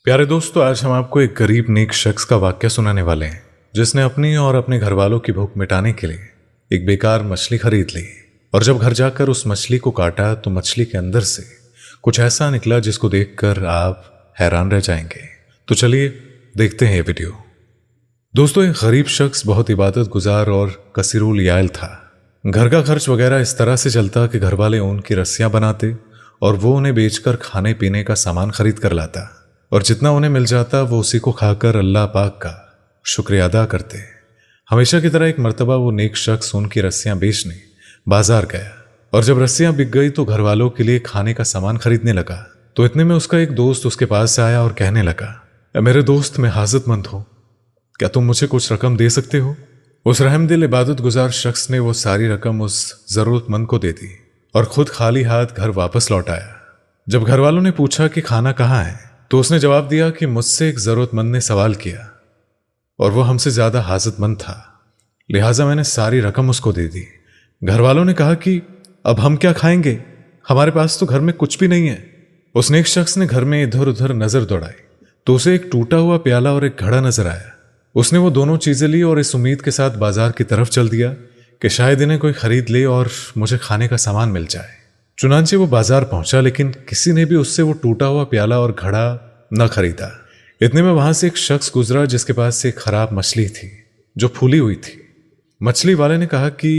प्यारे दोस्तों, आज हम आपको एक गरीब नेक शख्स का वाक्य सुनाने वाले हैं जिसने अपनी और अपने घर वालों की भूख मिटाने के लिए एक बेकार मछली खरीद ली और जब घर जाकर उस मछली को काटा तो मछली के अंदर से कुछ ऐसा निकला जिसको देखकर आप हैरान रह जाएंगे। तो चलिए देखते हैं ये वीडियो। दोस्तों, एक गरीब शख्स बहुत इबादत गुजार और कसीरुल याल था। घर का खर्च वगैरह इस तरह से चलता कि घर वाले ऊन की रस्सियां बनाते और वो उन्हें बेचकर खाने पीने का सामान खरीद कर लाता और जितना उन्हें मिल जाता वो उसी को खाकर अल्लाह पाक का शुक्रिया अदा करते। हमेशा की तरह एक मर्तबा वो नेक शख्स ऊन की रस्सियां बेचने बाजार गया और जब रस्सियां बिक गई तो घर वालों के लिए खाने का सामान खरीदने लगा। तो इतने में उसका एक दोस्त उसके पास से आया और कहने लगा, मेरे दोस्त, मैं हाजतमंद हूं, क्या तुम मुझे कुछ रकम दे सकते हो? उस रहमदिल इबादत गुजार शख्स ने वो सारी रकम उस जरूरतमंद को दे दी और खुद खाली हाथ घर वापस लौट आया। जब घर वालों ने पूछा कि खाना कहाँ है तो उसने जवाब दिया कि मुझसे एक जरूरतमंद ने सवाल किया और वो हमसे ज्यादा हाजतमंद था, लिहाजा मैंने सारी रकम उसको दे दी। घर वालों ने कहा कि अब हम क्या खाएंगे, हमारे पास तो घर में कुछ भी नहीं है। उस नेक शख्स ने घर में इधर उधर नजर दौड़ाई तो उसे एक टूटा हुआ प्याला और एक घड़ा नजर आया। उसने वो दोनों चीजें ली और इस उम्मीद के साथ बाजार की तरफ चल दिया कि शायद इन्हें कोई खरीद ले और मुझे खाने का सामान मिल जाए। चुनांचे वो बाजार पहुंचा, लेकिन किसी ने भी उससे वो टूटा हुआ प्याला और घड़ा न खरीदा। इतने में वहां से एक शख्स गुजरा जिसके पास से एक खराब मछली थी जो फूली हुई थी। मछली वाले ने कहा कि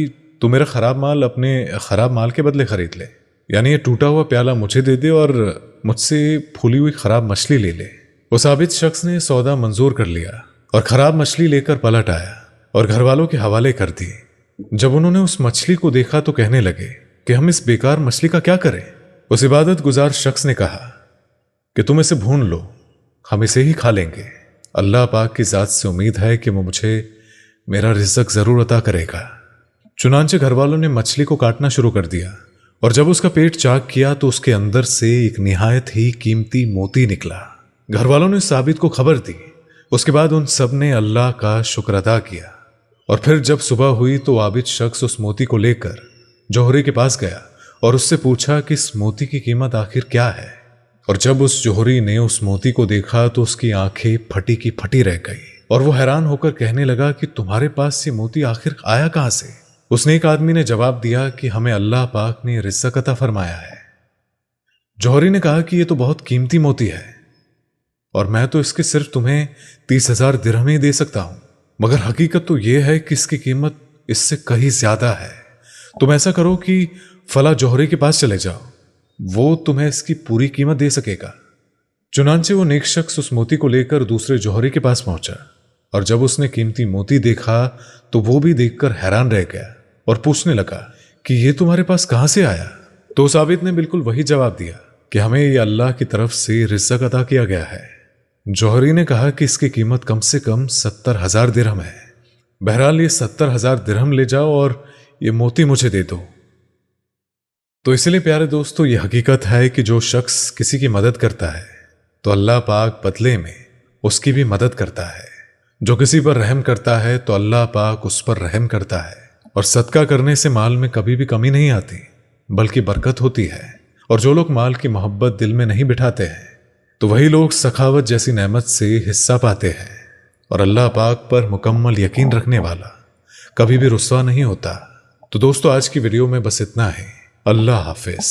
तू मेरा खराब माल अपने खराब माल के बदले खरीद ले, यानी ये टूटा हुआ प्याला मुझे दे दे और मुझसे फूली हुई खराब मछली ले ले। उस आबिद शख्स ने सौदा मंजूर कर लिया और खराब मछली लेकर पलट आया और घर वालों के हवाले कर दी। जब उन्होंने उस मछली को देखा तो कहने लगे कि हम इस बेकार मछली का क्या करें? उस इबादत गुजार शख्स ने कहा कि तुम इसे भून लो, हम इसे ही खा लेंगे। अल्लाह पाक की जात से उम्मीद है कि वो मुझे मेरा रिज़्क जरूर अता करेगा। चुनांचे घर वालों ने मछली को काटना शुरू कर दिया और जब उसका पेट चाक किया तो उसके अंदर से एक निहायत ही कीमती मोती निकला। घर वालों ने साबित को खबर दी। उसके बाद उन सब ने अल्लाह का शुक्र अदा किया और फिर जब सुबह हुई तो आबिद शख्स उस मोती को लेकर जौहरी के पास गया और उससे पूछा कि इस मोती की कीमत आखिर क्या है। और जब उस जौहरी ने उस मोती को देखा तो उसकी आंखें फटी की फटी रह गई और वो हैरान होकर कहने लगा कि तुम्हारे पास ये मोती आखिर आया कहां से? उसने एक आदमी ने जवाब दिया कि हमें अल्लाह पाक ने रिज़्क अता फरमाया है। जौहरी ने कहा कि ये तो बहुत कीमती मोती है और मैं तो इसके सिर्फ तुम्हें 30,000 दिरहम ही दे सकता हूं, मगर हकीकत तो यह है कि इसकी कीमत इससे कहीं ज्यादा है। तुम ऐसा करो कि फला जौहरी के पास चले जाओ, वो तुम्हें इसकी पूरी कीमत दे सकेगा। चुनांचे वो नेक शख्स उस मोती को लेकर दूसरे जौहरी के पास पहुंचा और जब उसने कीमती मोती देखा तो वो भी देखकर हैरान रह गया और पूछने लगा कि ये तुम्हारे पास कहां से आया? तो उस आबिद ने बिल्कुल वही जवाब दिया कि हमें ये अल्लाह की तरफ से रिज़्क अता किया गया है। जौहरी ने कहा कि इसकी कीमत कम से कम 70,000 दिरहम है। बहरहाल ये 70,000 दिरहम ले जाओ और ये मोती मुझे दे दो। तो इसलिए प्यारे दोस्तों, ये हकीकत है कि जो शख्स किसी की मदद करता है तो अल्लाह पाक बदले में उसकी भी मदद करता है। जो किसी पर रहम करता है तो अल्लाह पाक उस पर रहम करता है और सदका करने से माल में कभी भी कमी नहीं आती बल्कि बरकत होती है। और जो लोग माल की मोहब्बत दिल में नहीं बिठाते हैं तो वही लोग सखावत जैसी नेमत से हिस्सा पाते हैं और अल्लाह पाक पर मुकम्मल यकीन रखने वाला कभी भी रुस्वा नहीं होता। तो दोस्तों, आज की वीडियो में बस इतना ही। अल्लाह हाफिज।